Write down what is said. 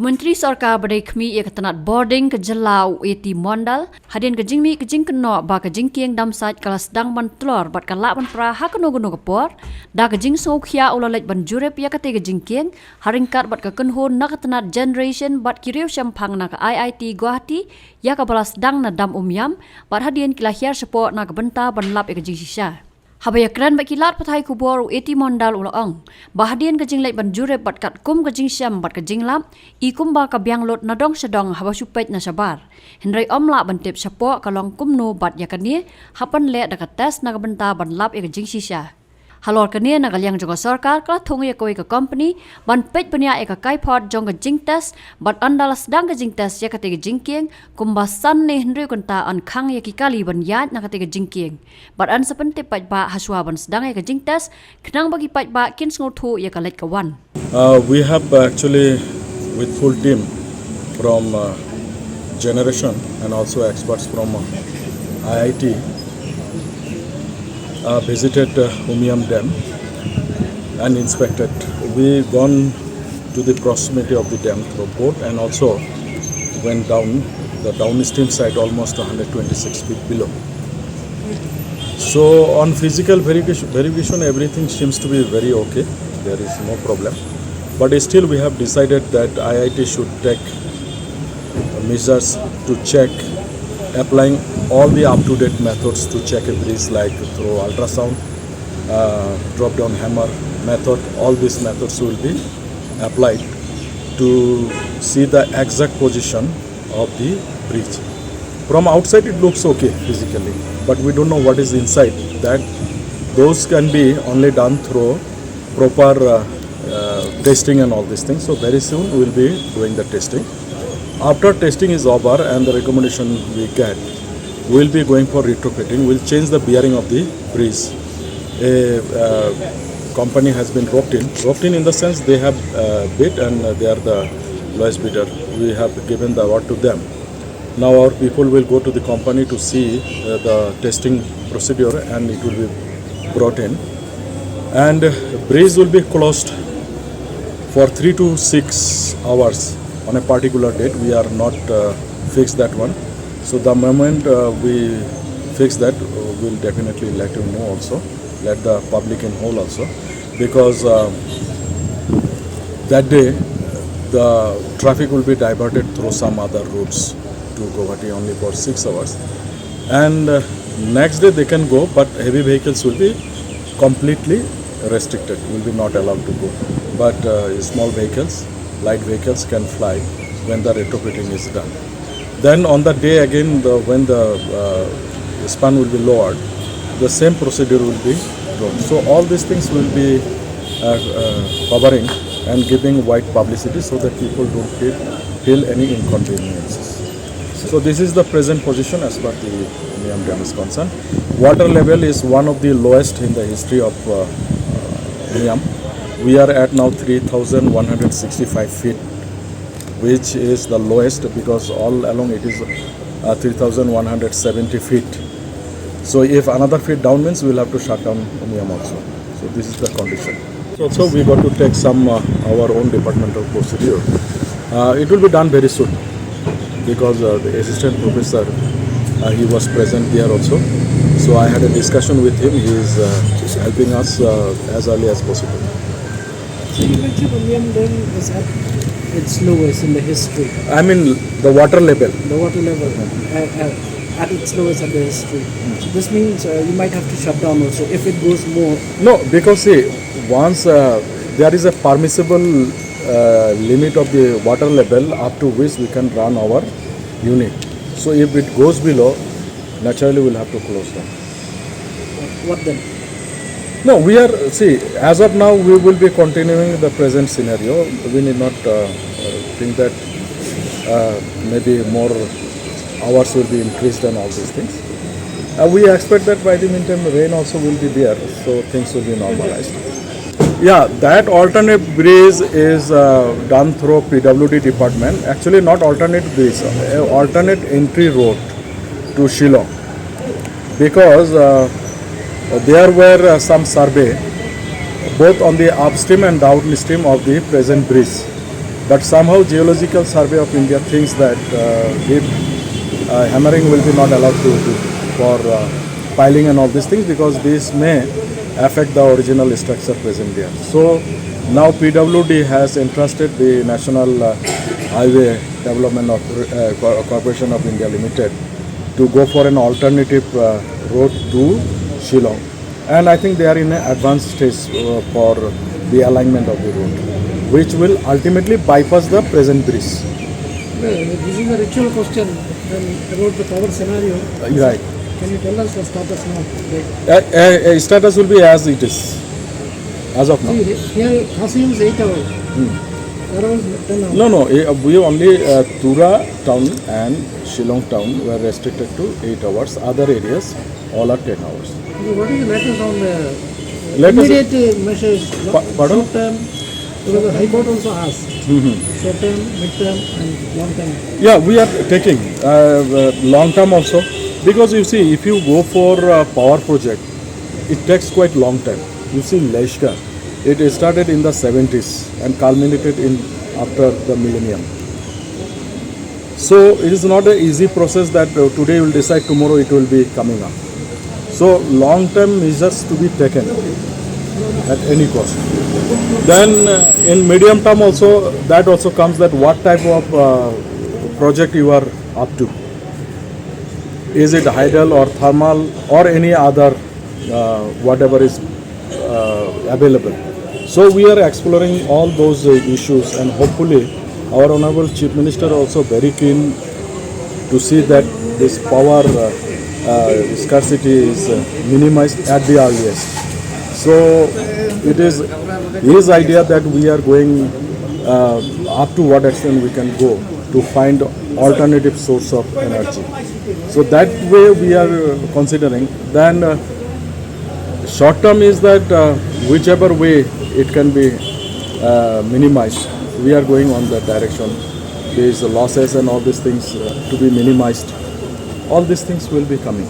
Kementeri Sarkar badai kami ia ketanat boarding ke jelau eti Mondal, hadian ke jingmi ke jingkeno ba ke jingkieng damsat kala sedang ban telur bat kalak ban pra ha keno-keno kepor, da ke jing sokhia ulalek ban jurep ia kate ke jingkieng, haringkat bat ke kenho na ketanat generation bat Kyrwoh syampang na ke IIT Guwahati, ia ke balas sedang na dam umyam, bat hadian kilahir support na ke benta ban lap ia ke jing sisa. Habaya kran bak kilat pathai kubor eti Mondal ulaong. Bahadian ke jing lek ban jurep bat kat kum ke jing syam bat ke jing lap, ikum ba ka biang lot nadong sedong haba supet na sabar. Henry omla ban tip sapo kalong kumno bat yakani, hapan lek da ka tes na ka benta ban lap ia ke jing sisa. Halor kania na kalyang jong sarkar kala thung ya koi ka company ban pej pania eka kai pot jong ka jing test bat andala sedang ka jing test ya kate ka jingkieng kumbasan ne hendri kunta an khang ya ki kali ban ïaid na kate ka jingkieng bat an sapente paj ba haswa ban sedang ya ka jing test knang bagi paj ba kin sngo thu ya ka let ka wan. We have actually with full team from generation and also experts from IIT visited Umiam Dam and inspected. We gone to the proximity of the dam through boat and also went down the downstream side almost 126 feet below. So on physical verification everything seems to be very okay. There is no problem. But still we have decided that IIT should take measures to check applying all the up-to-date methods to check a bridge like through ultrasound, drop-down hammer method. All these methods will be applied to see the exact position of the bridge. From outside it looks okay physically, but we don't know what is inside. That those can be only done through proper testing and all these things. So very soon we will be doing the testing. After testing is over and the recommendation we get, we will be going for retrofitting. We will change the bearing of the bridge. A company has been roped in the sense they have bid and they are the lowest bidder. We have given the award to them. Now our people will go to the company to see the testing procedure and it will be brought in. And bridge will be closed for 3 to 6 hours. On a particular date, we are not fixed that one. So the moment we fix that, we'll definitely let you know also, let the public in whole also, because that day the traffic will be diverted through some other routes to Guwahati only for 6 hours. And next day they can go, but heavy vehicles will be completely restricted, will be not allowed to go. But small vehicles, light vehicles can fly when the retrofitting is done. Then on the day again, when the span will be lowered, the same procedure will be done. So all these things will be covering and giving wide publicity so that people don't feel any inconveniences. So this is the present position as far as the Umiam Dam is concerned. Water level is one of the lowest in the history of Umiam. We are at now 3,165 feet, which is the lowest because all along it is 3,170 feet. So if another feet down means we will have to shut down Umiam also. So this is the condition. So we got to take some our own departmental procedure. It will be done very soon because the assistant professor he was present there also. So I had a discussion with him. He is helping us as early as possible. So you mentioned Umiam Dam is at its lowest in the history. I mean the water level. The water level at its lowest in the history. So this means you might have to shut down also if it goes more. No, because see, once there is a permissible limit of the water level up to which we can run our unit. So if it goes below, naturally we'll have to close down. What then? No, we are, see, as of now we will be continuing the present scenario. We need not think that maybe more hours will be increased and all these things. We expect that by the meantime rain also will be there, so things will be normalized. Yeah, that alternate bridge is done through PWD department. Actually not alternate bridge, alternate entry road to Shillong. Because there were some survey both on the upstream and downstream of the present bridge. But somehow Geological Survey of India thinks that if hammering will be not allowed to do for piling and all these things, because this may affect the original structure present there. So now PWD has entrusted the National Highway Development Corporation of India Limited to go for an alternative road to Shillong, and I think they are in an advanced stage for the alignment of the road, which will ultimately bypass the present bridge. This is a ritual question about the power scenario. Right. Can you tell us the status now? Status will be as it is, as of now. See, here Kasim is 8 hours. Around 10 hours. No, we only Tura town and Shillong town were restricted to 8 hours. Other areas all are 10 hours. So what is the latest on the Latest- immediate measures? Pardon? Short term, because the High Court also asked. Short term, mid term and long term. Yeah, we are taking long term also, because you see, if you go for a power project, it takes quite long time. You see, Leshkar, it started in the 70s and culminated in after the millennium. So it is not an easy process that today you will decide, tomorrow it will be coming up. So long term measures to be taken at any cost. Then in medium term also, that also comes that what type of project you are up to. Is it hydel or thermal or any other whatever is available. So we are exploring all those issues, and hopefully our Honorable Chief Minister also very keen to see that this power scarcity is minimized at the earliest. So it is his idea that we are going up to what extent we can go to find alternative source of energy. So that way we are considering. Then short term is that whichever way it can be minimized, we are going on that direction. These losses and all these things to be minimized. All these things will be coming.